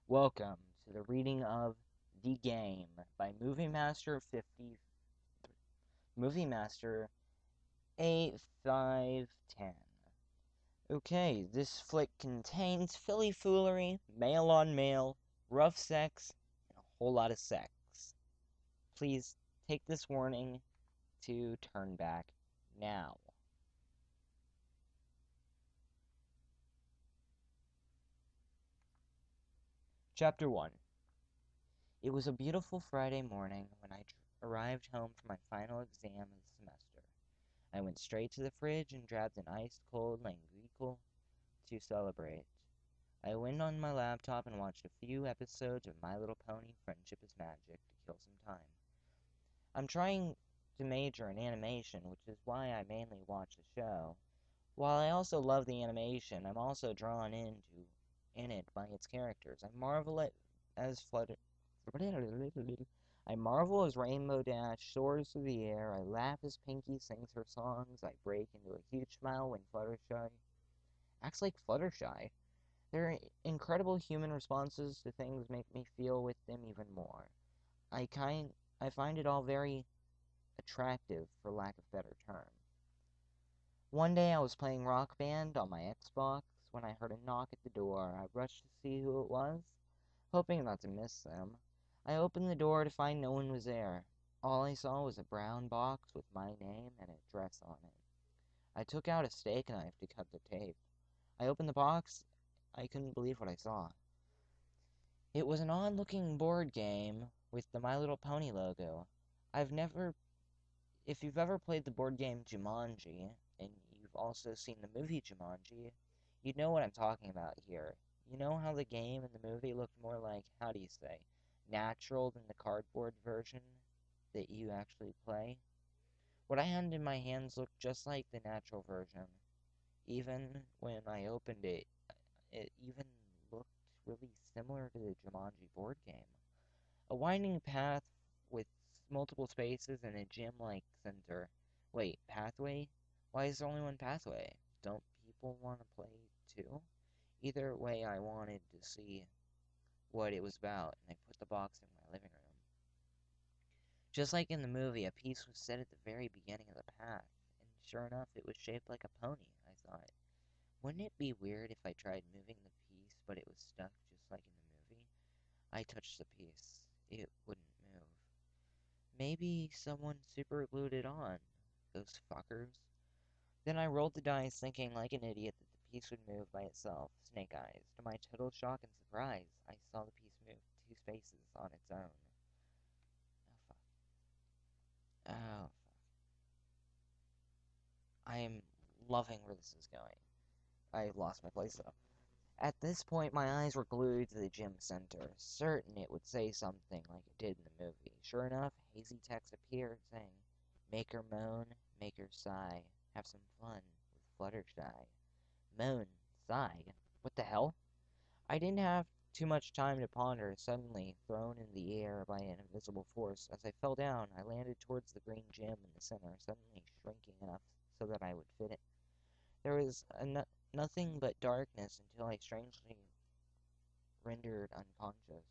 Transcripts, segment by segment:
Welcome to the reading of The Game by Movie Master 50 Movie Master 8510. Okay, this flick contains filly foolery, male on male, rough sex, and a whole lot of sex. Please take this warning to turn back now. Chapter 1. It was a beautiful Friday morning when I arrived home from my final exam of the semester. I went straight to the fridge and grabbed an ice-cold languicle to celebrate. I went on my laptop and watched a few episodes of My Little Pony: Friendship is Magic to kill some time. I'm trying to major in animation, which is why I mainly watch the show. While I also love the animation, I'm also drawn in it by its characters. I marvel as Rainbow Dash soars through the air. I laugh as Pinkie sings her songs. I break into a huge smile when Fluttershy acts like Fluttershy. Their incredible human responses to things make me feel with them even more. I find it all very attractive, for lack of a better term. One day I was playing Rock Band on my Xbox when I heard a knock at the door. I rushed to see who it was, hoping not to miss them. I opened the door to find no one was there. All I saw was a brown box with my name and address on it. I took out a steak knife to cut the tape. I opened the box. I couldn't believe what I saw. It was an odd-looking board game with the My Little Pony logo. If you've ever played the board game Jumanji, and you've also seen the movie Jumanji, you know what I'm talking about here. You know how the game and the movie looked more like, how do you say, natural than the cardboard version that you actually play? What I had in my hands looked just like the natural version. Even when I opened it, it even looked really similar to the Jumanji board game. A winding path with multiple spaces and a gym-like center. Wait, pathway? Why is there only one pathway? Don't people want to play too? Either way, I wanted to see what it was about, and I put the box in my living room. Just like in the movie, a piece was set at the very beginning of the path, and sure enough, it was shaped like a pony, I thought. Wouldn't it be weird if I tried moving the piece, but it was stuck just like in the movie? I touched the piece. It wouldn't move. Maybe someone super glued it on. Those fuckers. Then I rolled the dice, thinking like an idiot that the piece would move by itself. Snake eyes. To my total shock and surprise, I saw the piece move 2 spaces on its own. Oh, fuck. Oh, fuck. I am loving where this is going. I lost my place, though. At this point, my eyes were glued to the gym center, certain it would say something like it did in the movie. Sure enough, hazy text appeared saying, "Make her moan, make her sigh, have some fun with Fluttershy." Moan, sigh, what the hell? I didn't have too much time to ponder, suddenly thrown in the air by an invisible force. As I fell down, I landed towards the green gem in the center, suddenly shrinking enough so that I would fit it. There was nothing but darkness until I strangely rendered unconscious.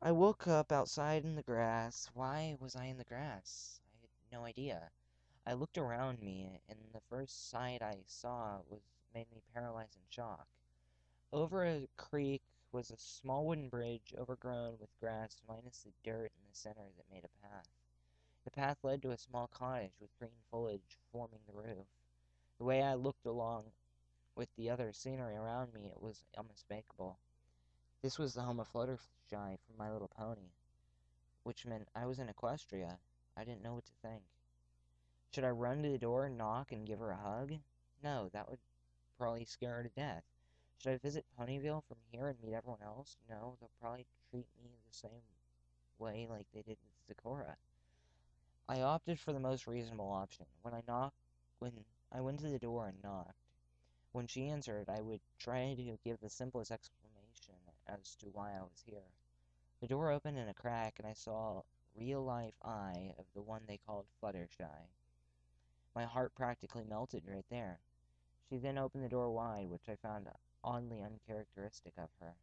I woke up outside in the grass. Why was I in the grass? I had no idea. I looked around me, and the first sight I saw made me paralyzed in shock. Over a creek was a small wooden bridge overgrown with grass minus the dirt in the center that made a path. The path led to a small cottage with green foliage forming the roof. The way I looked along with the other scenery around me, it was unmistakable. This was the home of Fluttershy from My Little Pony, which meant I was in Equestria. I didn't know what to think. Should I run to the door, knock, and give her a hug? No, that would probably scare her to death. Should I visit Ponyville from here and meet everyone else? No, they'll probably treat me the same way like they did with Zecora. I opted for the most reasonable option. When I went to the door and knocked, when she answered, I would try to give the simplest explanation as to why I was here. The door opened in a crack, and I saw real-life eye of the one they called Fluttershy. My heart practically melted right there. She then opened the door wide, which I found oddly uncharacteristic of her.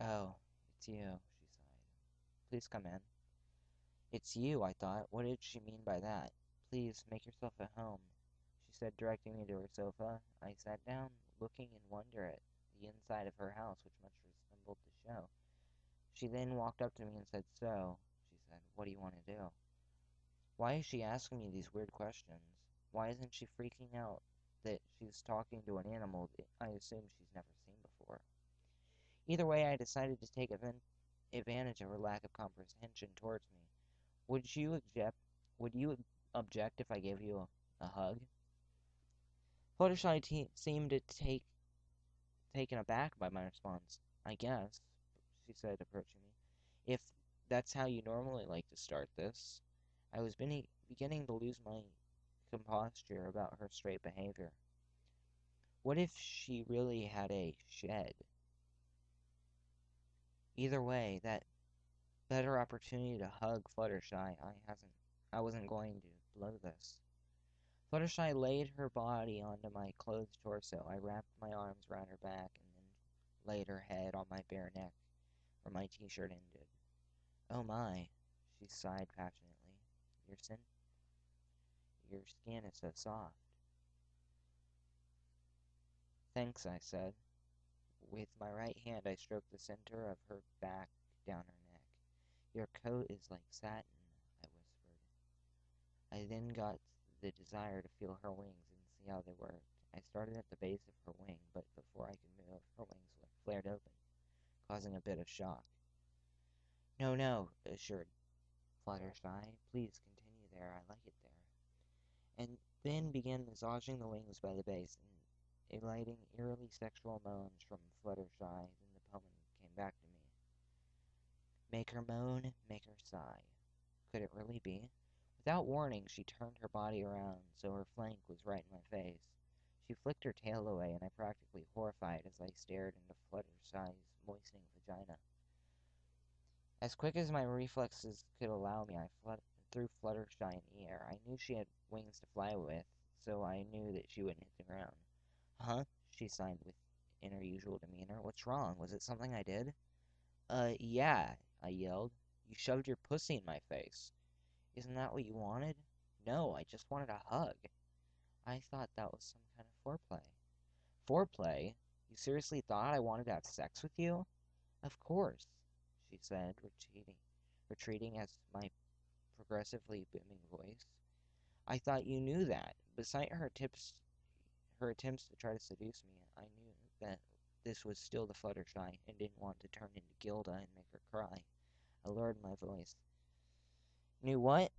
"Oh, it's you," she sighed. "Please come in." "It's you," I thought. What did she mean by that? "Please, make yourself at home," she said, directing me to her sofa. I sat down, looking in wonder at the inside of her house, which much resembled the show. She then walked up to me and said, "So," she said, "what do you want to do?" Why is she asking me these weird questions? Why isn't she freaking out that she's talking to an animal that I assume she's never seen before? Either way, I decided to take advantage of her lack of comprehension towards me. Would you object? Would you object if I gave you a hug? Fluttershy seemed to taken aback by my response. "I guess," she said, approaching me, "if that's how you normally like to start this." I was beginning to lose my composure about her straight behavior. What if she really had a shed? Either way, that better opportunity to hug Fluttershy, I wasn't going to blow this. Fluttershy laid her body onto my clothed torso. I wrapped my arms around her back and then laid her head on my bare neck, where my t-shirt ended. "Oh my," she sighed passionately. Your skin is so soft." "Thanks," I said. With my right hand, I stroked the center of her back down her neck. "Your coat is like satin," I whispered. I then got the desire to feel her wings and see how they worked. I started at the base of her wing, but before I could move, her wings flared open, causing a bit of shock. "No, no," assured Fluttershy. "Please continue there. I like it there." And then began massaging the wings by the base, and alighting eerily sexual moans from Fluttershy. Then the poem came back to me. "Make her moan, make her sigh." Could it really be? Without warning, she turned her body around so her flank was right in my face. She flicked her tail away, and I practically horrified as I stared into Fluttershy's moistening vagina. As quick as my reflexes could allow me, I threw Fluttershy in the air. I knew she had wings to fly with, so I knew that she wouldn't hit the ground. "Huh?" she sighed in her usual demeanor. "What's wrong? Was it something I did?" Yeah," I yelled. "You shoved your pussy in my face." "Isn't that what you wanted?" "No, I just wanted a hug." "I thought that was some kind of foreplay." "Foreplay? You seriously thought I wanted to have sex with you?" "Of course," she said, retreating as my progressively booming voice. "I thought you knew that." Beside her attempts to try to seduce me, I knew that this was still the Fluttershy and didn't want to turn into Gilda and make her cry. I lowered my voice. "Knew what?"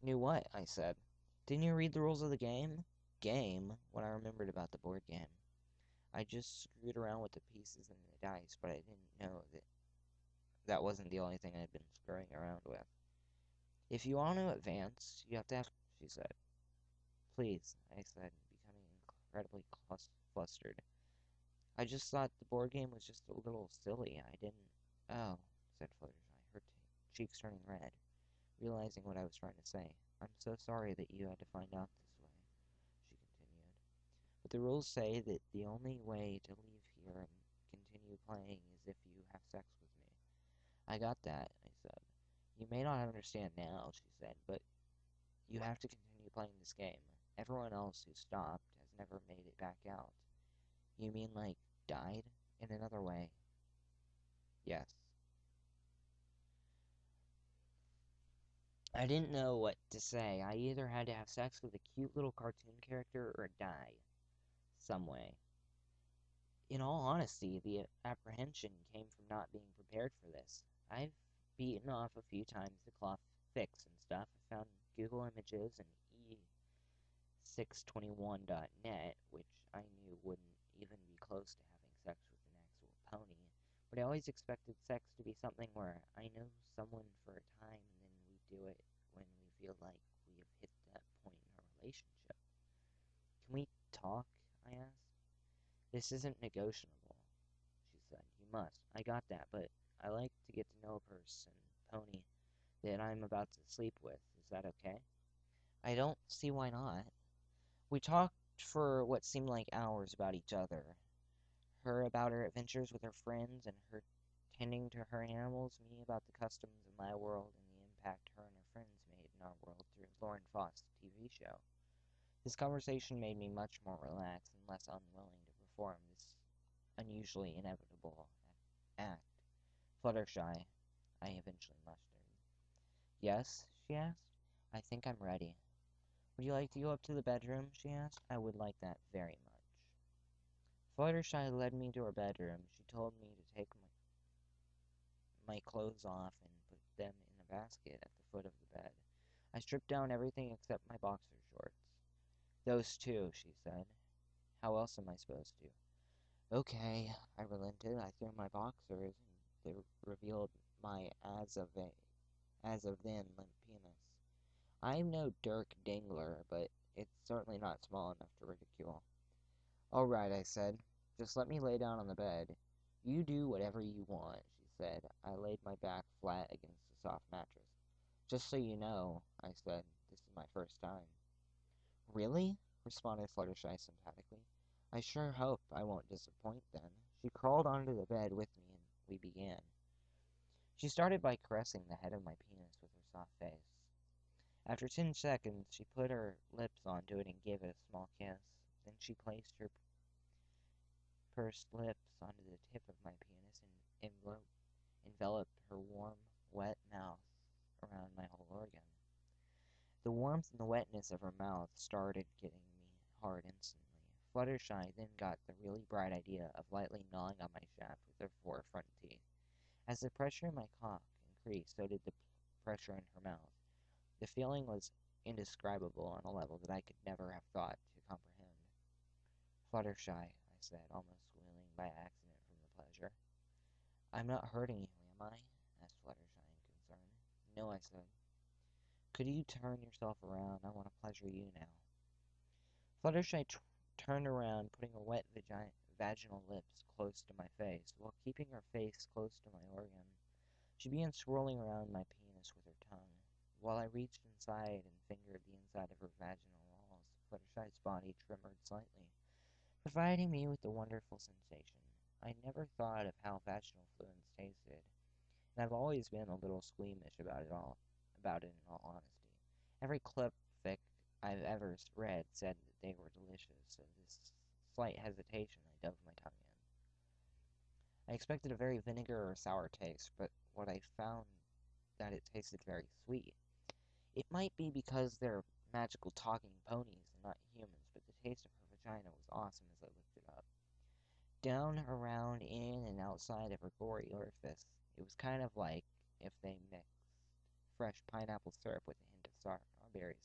"Knew what?" I said. "Didn't you read the rules of the game?" "Game?" When I remembered about the board game. I just screwed around with the pieces and the dice, but I didn't know that that wasn't the only thing I'd been screwing around with. "If you want to advance, you have to have," she said. "Please," I said, becoming incredibly flustered. "I just thought the board game was just a little silly. I didn't—" "Oh," said Fluttershy, her cheeks turning red, realizing what I was trying to say. "I'm so sorry that you had to find out this way," she continued. "But the rules say that the only way to leave here and continue playing is if you have sex with me." "I got that," I said. "You may not understand now," she said, "but you have to continue playing this game. Everyone else who stopped has never made it back out." "You mean, like, died? In another way?" "Yes." I didn't know what to say. I either had to have sex with a cute little cartoon character or die. Some way. In all honesty, the apprehension came from not being prepared for this. I've beaten off a few times the cloth fix and stuff. I found Google Images and e621.net, which I knew wouldn't even be close to having sex with an actual pony. But I always expected sex to be something where I know someone for a time and then we do it when we feel like we have hit that point in our relationship. "Can we talk?" I asked. "This isn't negotiable," she said. "You must." "I got that, but I like to get to know a person, pony, that I'm about to sleep with. Is that okay?" "I don't see why not." We talked talked for what seemed like hours about each other. Her about her adventures with her friends and her tending to her animals, me about the customs of my world and the impact her and her friends made in our world through Lauren Faust's TV show. This conversation made me much more relaxed and less unwilling to perform this unusually inevitable act. Fluttershy, I eventually mustered. Yes, she asked. I think I'm ready. Would you like to go up to the bedroom? She asked. I would like that very much. Fluttershy led me to her bedroom. She told me to take my clothes off and put them in a basket at the foot of the bed. I stripped down everything except my boxer shorts. Those too, she said. How else am I supposed to? Okay, I relented. I threw my boxers, and they revealed my as of then limp penis. I'm no Dirk Dingler, but it's certainly not small enough to ridicule. All right, I said. Just let me lay down on the bed. You do whatever you want, she said. I laid my back flat against the soft mattress. Just so you know, I said, this is my first time. Really? Responded Fluttershy sympathetically. I sure hope I won't disappoint then. She crawled onto the bed with me and we began. She started by caressing the head of my penis with her soft face. After 10 seconds, she put her lips onto it and gave it a small kiss. Then she placed her pursed lips onto the tip of my penis and enveloped her warm, wet mouth around my whole organ. The warmth and the wetness of her mouth started getting me hard instantly. Fluttershy then got the really bright idea of lightly gnawing on my shaft with her four front teeth. As the pressure in my cock increased, so did the pressure in her mouth. The feeling was indescribable on a level that I could never have thought to comprehend. Fluttershy, I said, almost squealing by accident from the pleasure. I'm not hurting you, am I? Asked Fluttershy in concern. No, I said. Could you turn yourself around? I want to pleasure you now. Fluttershy turned around, putting her wet vaginal lips close to my face, while keeping her face close to my organ. She began swirling around my penis with her tongue. While I reached inside and fingered the inside of her vaginal walls, Fluttershy's body trembled slightly, providing me with a wonderful sensation. I never thought of how vaginal fluids tasted, and I've always been a little squeamish about it in all honesty. Every clip fic I've ever read said that they were delicious, so this slight hesitation I dove my tongue in. I expected a very vinegar or sour taste, but what I found that it tasted very sweet. It might be because they're magical talking ponies and not humans, but the taste of her vagina was awesome as I looked it up. Down, around, in, and outside of her gory orifice, it was kind of like if they mixed fresh pineapple syrup with a hint of strawberries.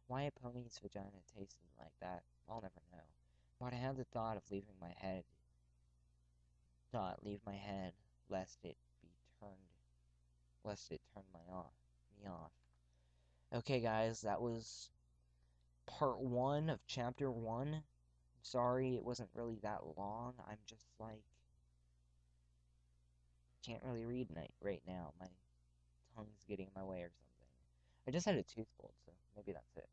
Why a pony's vagina tasted like that, I'll never know. But I had the thought of leave my head, lest it be turned, lest it turn me off. Okay, guys, that was part 1 of chapter 1. Sorry it wasn't really that long. I'm just like, can't really read right now. My tongue's getting in my way or something. I just had a tooth pulled, so maybe that's it.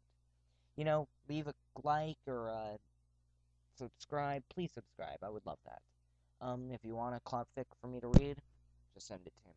Leave a like or subscribe. Please subscribe. I would love that. If you want a cloud fic for me to read, just send it to me.